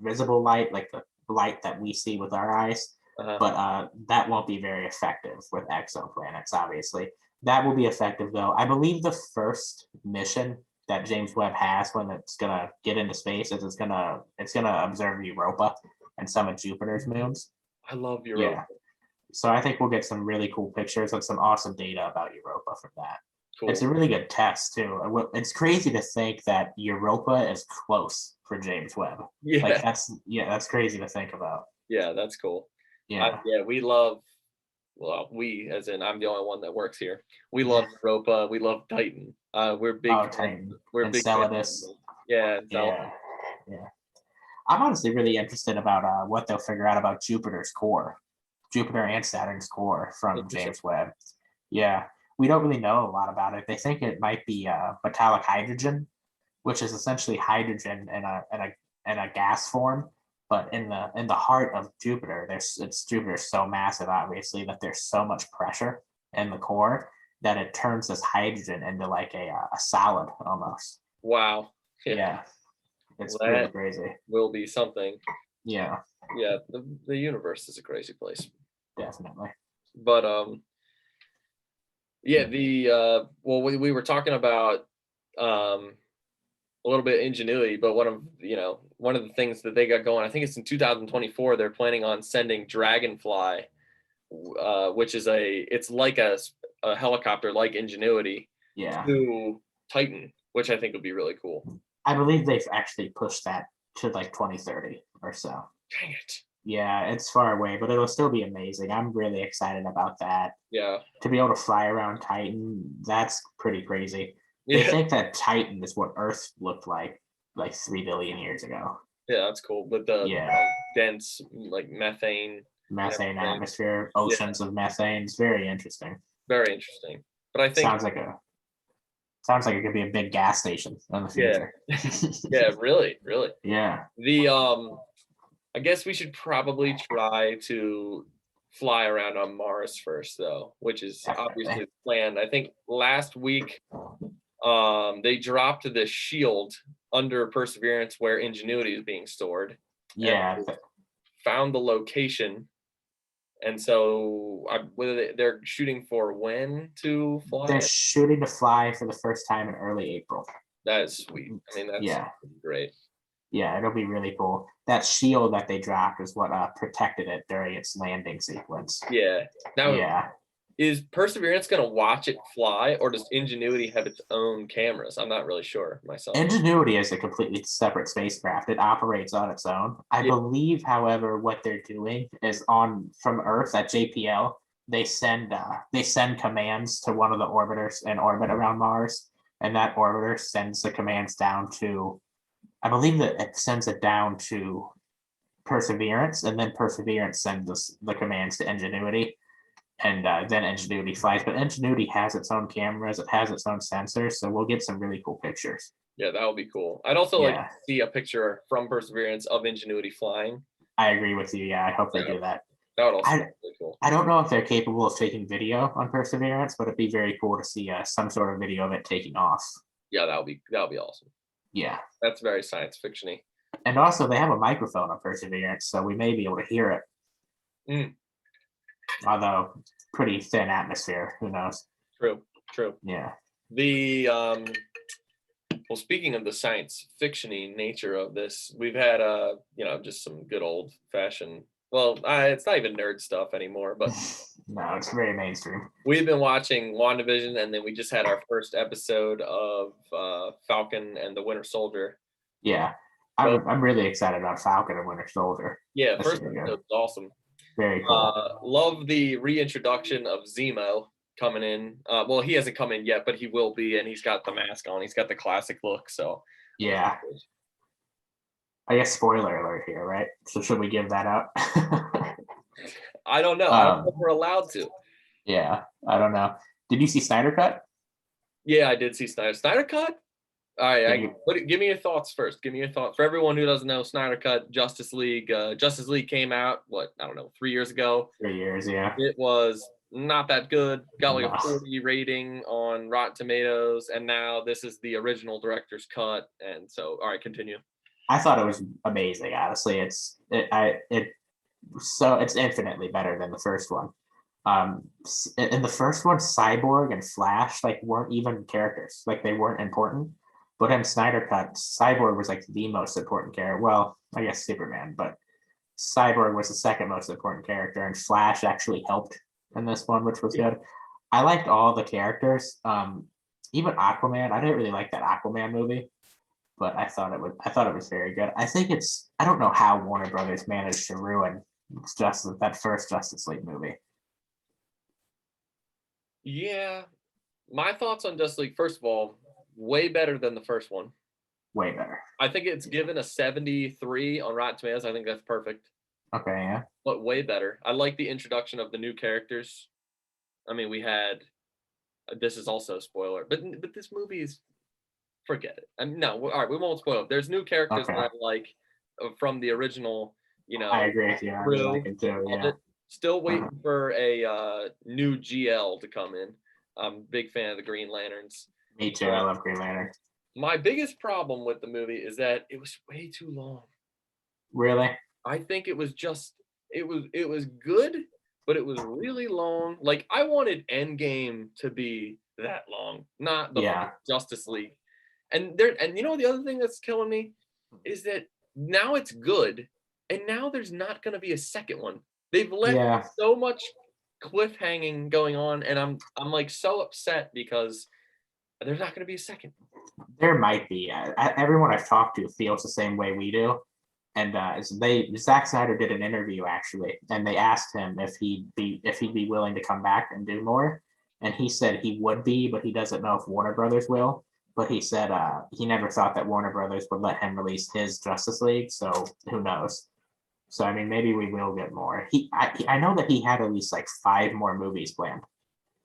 visible light, like the light that we see with our eyes. Uh-huh. But that won't be very effective with exoplanets. Obviously, that will be effective though. I believe the first mission that James Webb has when it's gonna get into space is it's gonna observe Europa and some of Jupiter's moons. I love Europa. Yeah, so I think we'll get some really cool pictures and some awesome data about Europa from that. It's Cool. a really good test too. It's crazy to think that Europa is close for James Webb. Like Yeah, that's crazy to think about. yeah, that's cool. Yeah. Yeah, we love. Well, we, as in, I'm the only one that works here. We love Europa. We love Titan. We're big Oh, fans. Titan, We're big fans. Enceladus. Yeah, Yeah. Yeah. I'm honestly really interested about what they'll figure out about Jupiter's core, Jupiter and Saturn's core from interesting. James Webb. Yeah. We don't really know a lot about it. They think it might be metallic hydrogen, which is essentially hydrogen in a gas form. But in the heart of Jupiter, Jupiter's so massive, obviously, that there's so much pressure in the core that it turns this hydrogen into like a solid almost. Wow. Yeah. Yeah, It's pretty That crazy. will be something. Yeah, Yeah, the universe is a crazy place. definitely. But yeah, well, we were talking about um a little bit ingenuity, but one of the things that they got going, I think it's in 2024, they're planning on sending Dragonfly, which is it's like a helicopter like Ingenuity, Yeah, to Titan, which I think would be really cool. I believe they've actually pushed that to like 2030 or so. Dang it. Yeah, it's far away, but it'll still be amazing. I'm really excited about that. Yeah. To be able to fly around Titan, that's pretty crazy. They Yeah. think that Titan is what Earth looked like 3 billion years ago. Yeah, that's cool. With the Yeah, dense like methane and methane everything. atmosphere, Yeah, oceans of methane. It's very interesting. very interesting. But I think, Sounds like it could be a big gas station in the yeah, future. yeah, really, really. Yeah, The I guess we should probably try to fly around on Mars first, though, which is definitely. obviously planned. I think last week they dropped the shield under Perseverance where Ingenuity is being stored, and Yeah, found the location. And so, whether they're shooting for when to fly they're it, shooting to fly for the first time in early April. that is sweet. I mean, that's Yeah, great. yeah, it'll be really cool. That shield that they dropped is what protected it during its landing sequence. Yeah. Now, Yeah, is Perseverance going to watch it fly, or does Ingenuity have its own cameras? I'm not really sure myself. Ingenuity is a completely separate spacecraft. It operates on its own. I Yeah. believe, however, what they're doing is on from Earth at JPL. They send commands to one of the orbiters in orbit around Mars, and that orbiter sends the commands down to. I believe that it sends it down to Perseverance, and then Perseverance sends the commands to Ingenuity, and then Ingenuity flies. But Ingenuity has its own cameras, it has its own sensors, so we'll get some really cool pictures. Yeah, that would be cool. I'd also like to Yeah, see a picture from Perseverance of Ingenuity flying. I agree with you. Yeah, I hope they Yeah, do that. that would also be I really cool. I don't know if they're capable of taking video on Perseverance, but it'd be very cool to see some sort of video of it taking off. Yeah, that would be awesome. Yeah, That's very science fictiony. and also they have a microphone on Perseverance, so we may be able to hear it. Mm, Although pretty thin atmosphere, who knows? true, true. Yeah, The well, speaking of the science fictiony nature of this, we've had just some good old fashioned. Well, it's not even nerd stuff anymore, but no, it's very mainstream. we've been watching WandaVision, and then we just had our first episode of Falcon and the Winter Soldier. Yeah, Both, I'm really excited about Falcon and Winter Soldier. yeah, That's first really episode good. was awesome. Very cool. Love the reintroduction of Zemo coming in. Well, he hasn't come in yet, but he will be, and he's got the mask on. He's got the classic look. So Yeah, I guess spoiler alert here, right? So should we give that up? I don't know. I don't know if we're allowed to. Yeah, I don't know. Did you see Snyder Cut? Yeah, I did see Snyder Cut. All right, You- give me your thoughts first. Give me your thoughts. For everyone who doesn't know, Snyder Cut, Justice League. Justice League came out, I don't know, 3 years ago. 3 years, yeah. It was not that good. Got like No. a 40 rating on Rotten Tomatoes, and now this is the original director's cut. And so, all right, continue. I thought it was amazing. Honestly, it's infinitely better than the first one. In the first one, Cyborg and Flash weren't even characters. Like they weren't important. But in Snyder Cut, Cyborg was like the most important character. Well, I guess Superman, but Cyborg was the second most important character, and Flash actually helped in this one, which was good. I liked all the characters. Even Aquaman. I didn't really like that Aquaman movie, but I thought it was very good. I don't know how Warner Brothers managed to ruin that first Justice League movie. Yeah, my thoughts on Justice League. First of all, way better than the first one. Way better. I think it's given a 73 on Rotten Tomatoes. I think that's perfect. Okay, yeah. But way better. I like the introduction of the new characters. I mean, we had. This is also a spoiler, but this movie is. Forget it. No, all right, we won't spoil it. There's new characters Okay. that I like from the original. I agree with you. I really like it too. Yeah. Still waiting for a new GL to come in. I'm a big fan of the Green Lanterns. Me too. I love Green Lantern. My biggest problem with the movie is that it was way too long. Really? I think it was just it was good, but it was really long. Like I wanted Endgame to be that long, not the Yeah. Justice League. And you know the other thing that's killing me is that now it's good, and now there's not going to be a second one. They've left Yeah. so much cliffhanging going on, and I'm like so upset because there's not going to be a second. There might be. Everyone I've talked to feels the same way we do. And Zack Snyder did an interview actually, and they asked him if he'd be willing to come back and do more, and he said he would be, but he doesn't know if Warner Brothers will. But he said he never thought that Warner Brothers would let him release his Justice League, so who knows? So I mean, maybe we will get more. I know that he had at least like 5 more movies planned.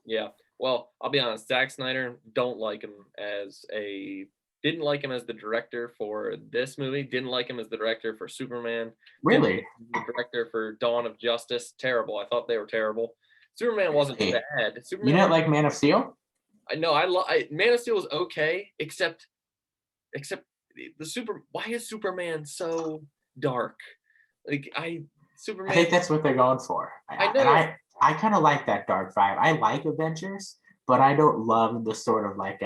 Yeah. Well, I'll be honest. Zack Snyder didn't like him as the director for this movie. Didn't like him as the director for Superman. Didn't like Really? him as the director for Dawn of Justice. Terrible. I thought they were terrible. Superman wasn't Hey, bad. you Superman. didn't like Man of Steel? I know. Man of Steel was okay, except the super. Why is Superman so dark? Like I Superman. think that's what they're going for. I And know. I kind of like that dark vibe. I like Avengers, but I don't love the sort of like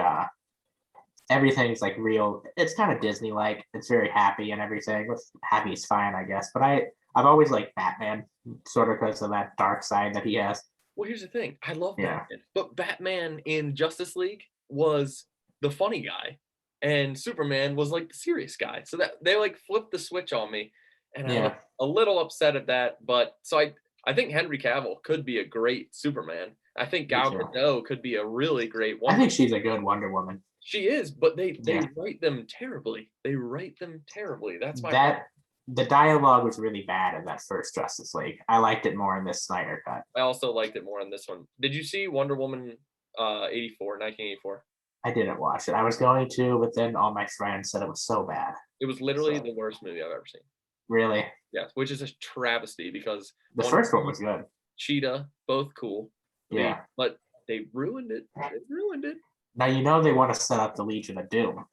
everything's like real. It's kind of Disney like. It's very happy and everything. Happy is fine, I guess. But I've always liked Batman, sort of because of that dark side that he has. Well, here's the thing. I love Yeah. Batman, but Batman in Justice League was the funny guy, and Superman was like the serious guy. So that they like flipped the switch on me, and I was Yeah. a little upset at that. But so I think Henry Cavill could be a great Superman. I think Me Gal too. Gadot could be a really great I Wonder. think she's a good Wonder Woman. She is, but they Yeah. write them terribly. They write them terribly. That's my problem. That the dialogue was really bad in that first Justice League. I liked it more in this Snyder cut. I also liked it more in this one. Did you see Wonder Woman 1984? I didn't watch it. I was going to, but then all my friends said it was so bad. It was literally So the worst movie I've ever seen. really, Yes, which is a travesty because the Wonder first one Woman, was good. Cheetah, both cool. Yeah. But they ruined it. They ruined it. Now you know they want to set up the Legion of Doom,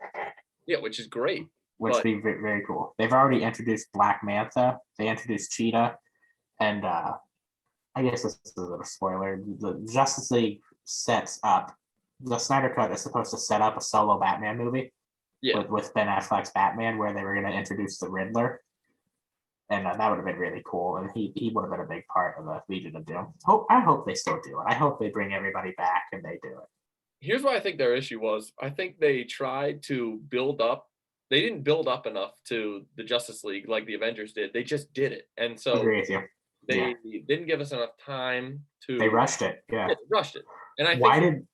Yeah, which is great. which would But be very cool. They've already introduced Black Manta. They introduced Cheetah, and I guess this is a little spoiler. The Justice League sets up the Snyder Cut is supposed to set up a solo Batman movie yeah, with Ben Affleck's Batman, where they were going to introduce the Riddler, and that would have been really cool. And he would have been a big part of the Legion of Doom. I hope they still do it. I hope they bring everybody back and they do it. here's what I think their issue was. I think they tried to build up. They didn't build up enough to the Justice League like the Avengers did. They just did it, and so Agree with you. they Yeah, didn't give us enough time to. they rushed it. Yeah. Yeah, they rushed it. And I Why think did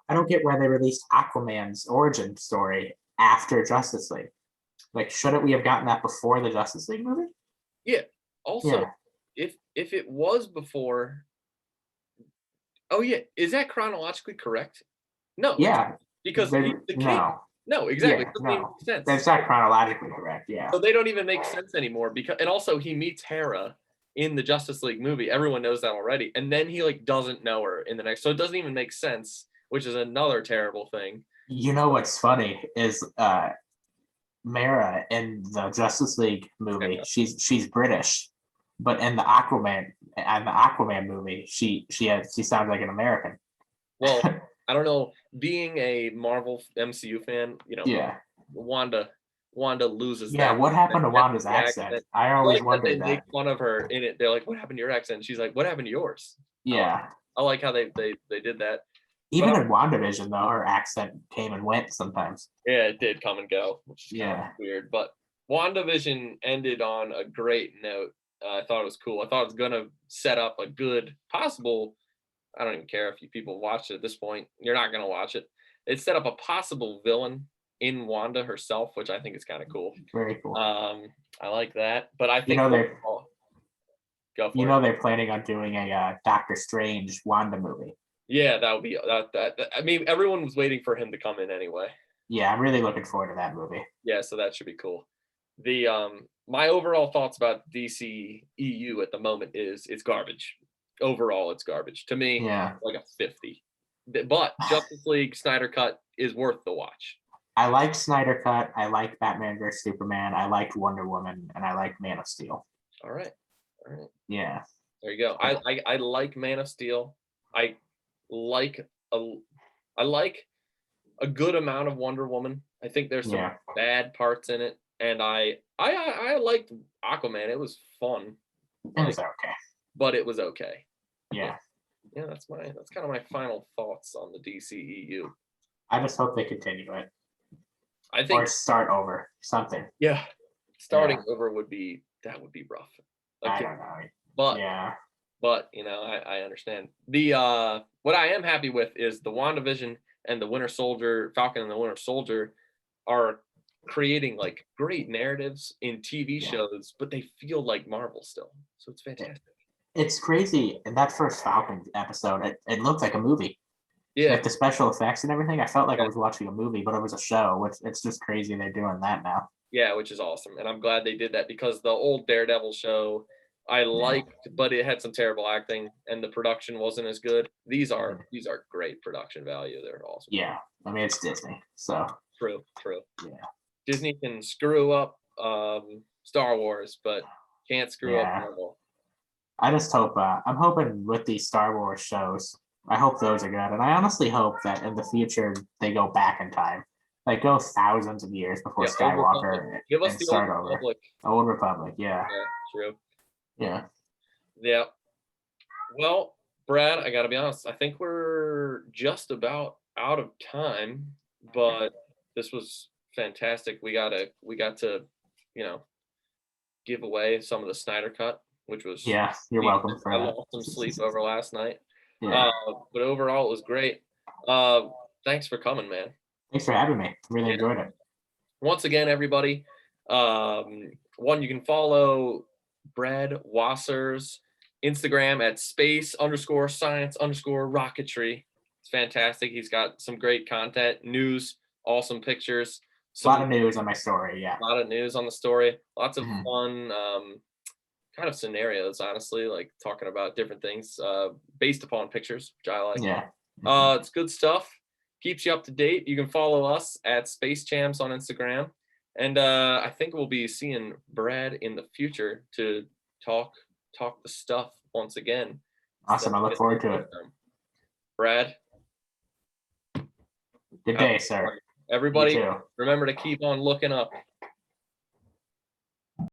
I don't get why they released Aquaman's origin story after Justice League? Like, shouldn't we have gotten that before the Justice League movie? yeah. Also, Yeah. if it was before, oh yeah, is that chronologically correct? No, it's Yeah. because the king. No. No, exactly. Yeah. It doesn't even No. make sense. That's not chronologically correct. Yeah. So they don't even make sense anymore because and also he meets Hera in the Justice League movie. Everyone knows that already. And then he like doesn't know her in the next. So it doesn't even make sense, which is another terrible thing. You know what's funny is Mara in the Justice League movie, she's British, but in the Aquaman movie, she sounds like an American. Well, I don't know. Being a Marvel MCU fan, Yeah. Wanda loses Yeah, that. what happened to Wanda's accent. accent? I I always like that they wondered make that. fun of her in it. They're like, "What happened to your accent?" She's like, "What happened to yours?" Yeah. I like how they did that. Even But in WandaVision, though, her accent came and went sometimes. yeah, it did come and go, which is kind of Yeah. weird. But WandaVision ended on a great note. I thought it was cool. I thought it was gonna set up a good possible. I don't even care if you people watch it at this point. You're not gonna watch it. It set up a possible villain in Wanda herself, which I think is kind of cool. Very cool. I like that, but I You think know they're go for it. they're planning on doing a Doctor Strange Wanda movie. Yeah, that would be that. I mean, everyone was waiting for him to come in anyway. Yeah, I'm really looking forward to that movie. Yeah, so that should be cool. The my overall thoughts about DC EU at the moment is it's garbage. Overall, it's garbage. To me, Yeah. like a 50. But Justice League Snyder Cut is worth the watch. I like Snyder Cut. I like Batman vs Superman. I liked Wonder Woman, and I like Man of Steel. All right. Yeah. There you go. I like Man of Steel. I like a good amount of Wonder Woman. I think there's some bad parts in it, and I liked Aquaman. It was fun. It was okay. But it was okay. Yeah. Yeah, that's kind of my final thoughts on the DCEU. I just hope they continue it. I think or start over something. Yeah, starting over would be rough. Okay. I don't know. But but I understand. The what I am happy with is the WandaVision and the Winter Soldier, Falcon and the Winter Soldier are creating like great narratives in TV shows, but they feel like Marvel still. So it's fantastic. It's crazy. In that first Falcon episode, it looked like a movie. Yeah. Like the special effects and everything. I felt like I was watching a movie, but it was a show, which it's just crazy they're doing that now. Yeah, which is awesome. And I'm glad they did that because the old Daredevil show I liked, but it had some terrible acting and the production wasn't as good. These are great production value. They're awesome. Yeah. I mean, it's Disney. So True. Yeah. Disney can screw up Star Wars, but can't screw up Marvel. I just hope I'm hoping with these Star Wars shows, I hope those are good. And I honestly hope that in the future they go back in time. Like go thousands of years before Skywalker Give us and the start Old over. Republic. Old Republic, yeah. True. Yeah. Well, Brad, I gotta be honest. I think we're just about out of time, but this was fantastic. We got to, give away some of the Snyder Cut, which was you're welcome for I that. lost some sleep over last night. Yeah. But overall it was great. Thanks for coming, man. Thanks for having me. Really enjoyed it. Once again, everybody, you can follow Brad Wasser's Instagram at space_science_rocketry. It's fantastic. He's got some great content, news, awesome pictures. A lot of news on my story, A lot of news on the story. Lots of fun kind of scenarios, honestly, like talking about different things based upon pictures, which I like. Yeah. It's good stuff. Keeps you up to date. You can follow us at Space Champs on Instagram. And I think we'll be seeing Brad in the future to talk the stuff once again. Awesome. I look forward to it. Brad. Good day, sir. Everybody, remember to keep on looking up.